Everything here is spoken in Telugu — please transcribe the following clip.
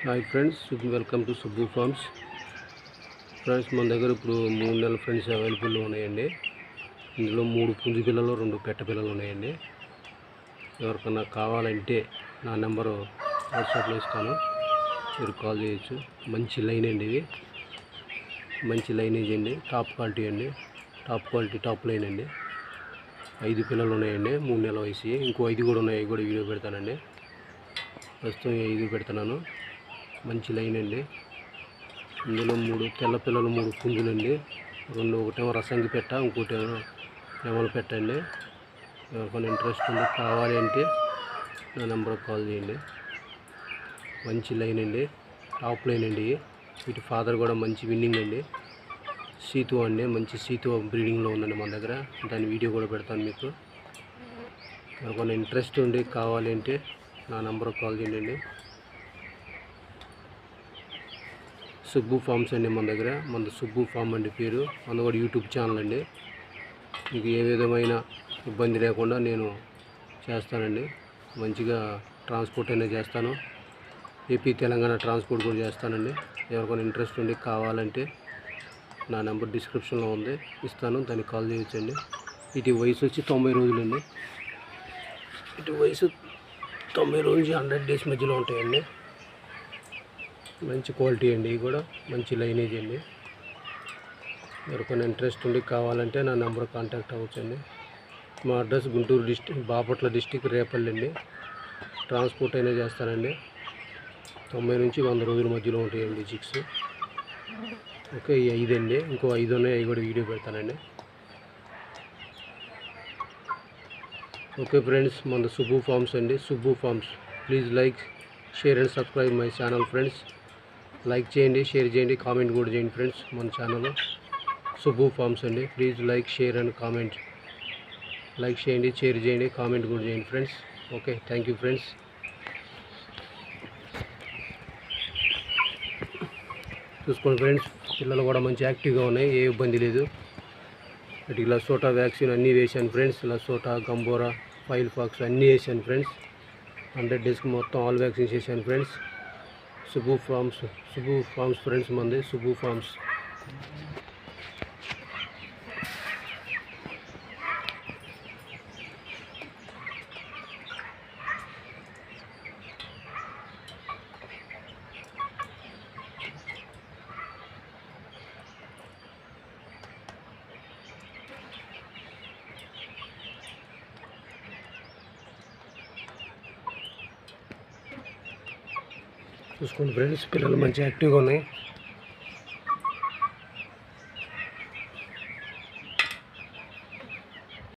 Hi friends, welcome to Subbu farms. Friends, మన దగ్గర ఇప్పుడు 3 నెలల ఫ్రెండ్స్ అవైలబుల్లో ఉన్నాయండి. ఇందులో 3 పుంజు పిల్లలు, 2 పెట్ట పిల్లలు ఉన్నాయండి. ఎవరికన్నా కావాలంటే నా నెంబరు వాట్సాప్లో ఇస్తాను, మీరు కాల్ చేయొచ్చు. మంచి లైన్ అండి, ఇది మంచి లైనేజ్ అండి, టాప్ క్వాలిటీ అండి, టాప్ క్వాలిటీ టాప్ లైన్ అండి. 5 పిల్లలు ఉన్నాయండి, 3 నెలల వయసు. ఇంకో 5 కూడా ఉన్నాయి, కూడా వీడియో పెడతానండి. ప్రస్తుతం 5 పెడుతున్నాను. మంచి లైన్ అండి. ఇందులో 3 తెల్ల పిల్లలు, 3 పుంజులండి. ఒకటేమో రసంగి పెట్ట, ఇంకోటేమో నెమల పెట్టండి. ఎవరికైనా ఇంట్రెస్ట్ ఉంది, కావాలి అంటే నా నెంబర్కి కాల్ చేయండి. మంచి లైన్ అండి, టాప్ లైన్ అండి. వీటి ఫాదర్ కూడా మంచి విన్నింగ్ అండి, సీతు అండి. మంచి సీతు బ్రీడింగ్లో ఉందండి మన దగ్గర. దాని వీడియో కూడా పెడతాను మీకు. ఎవరికైనా ఇంట్రెస్ట్ ఉండి కావాలి అంటే నా నెంబర్కి కాల్ చేయండి. సుబ్బు ఫార్మ్స్ అండి మన దగ్గర. మన సుబ్బు ఫార్మ్ అండి పేరు. మన కూడా యూట్యూబ్ ఛానల్ అండి. మీకు ఏ విధమైన ఇబ్బంది లేకుండా నేను చేస్తానండి. మంచిగా ట్రాన్స్పోర్ట్ అనేది చేస్తాను. ఏపీ తెలంగాణ ట్రాన్స్పోర్ట్ కూడా చేస్తానండి. ఎవరికైనా ఇంట్రెస్ట్ ఉండి కావాలంటే నా నెంబర్ డిస్క్రిప్షన్లో ఉంది, ఇస్తాను, దానికి కాల్ చేయొచ్చండి. వీటి వయసు వచ్చి 90 రోజులండి. వీటి వయసు 90 రోజు 100 డేస్ మధ్యలో ఉంటాయండి. మంచి క్వాలిటీ అండి, ఇవి కూడా మంచి లైనేజ్ అండి. ఎవరికైనా ఇంట్రెస్ట్ ఉండి కావాలంటే నా నెంబర్ కాంటాక్ట్ అవ్వచ్చండి. మా address Guntur district, Bapatla district, Repalle అండి. ట్రాన్స్పోర్ట్ అయినా చేస్తానండి. 90 నుంచి 100 రోజుల మధ్యలో ఉంటాయండి చిక్స్. ఓకే, ఈ 5 అండి. ఇంకో 5 ఉన్నాయి, అవి కూడా వీడియో పెడతానండి. ఓకే ఫ్రెండ్స్, మన సుబ్బు ఫార్మ్స్ అండి, Subbu farms. Please like, share and subscribe my channel friends. Like చేయండి, షేర్ చేయండి, కామెంట్ కూడా చేయండి ఫ్రెండ్స్. మన ఛానల్ సుబ్బు ఫార్మ్స్ అండి. Please like, share and comment. Like చేయండి, షేర్ చేయండి, కామెంట్ కూడా చేయండి friends. Okay, thank you friends. చూసుకోండి ఫ్రెండ్స్, పిల్లలు కూడా మంచి యాక్టివ్గా ఉన్నాయి, ఏ ఇబ్బంది లేదు. వాటికి లసోటా వ్యాక్సిన్ అన్నీ వేసాను ఫ్రెండ్స్. లసోటా, గంబోరా, ఫైల్ ఫాక్స్ అన్నీ వేసాను ఫ్రెండ్స్. 100 డేస్కి మొత్తం ఆల్ వ్యాక్సిన్స్ వేసాను ఫ్రెండ్స్. సుబ్బు ఫార్మ్స్ ఫ్రెండ్స్, మంది సుబ్బు ఫార్మ్స్. చూసుకోండి ఫ్రెండ్స్, పిల్లలు మంచి యాక్టివ్గా ఉన్నాయి.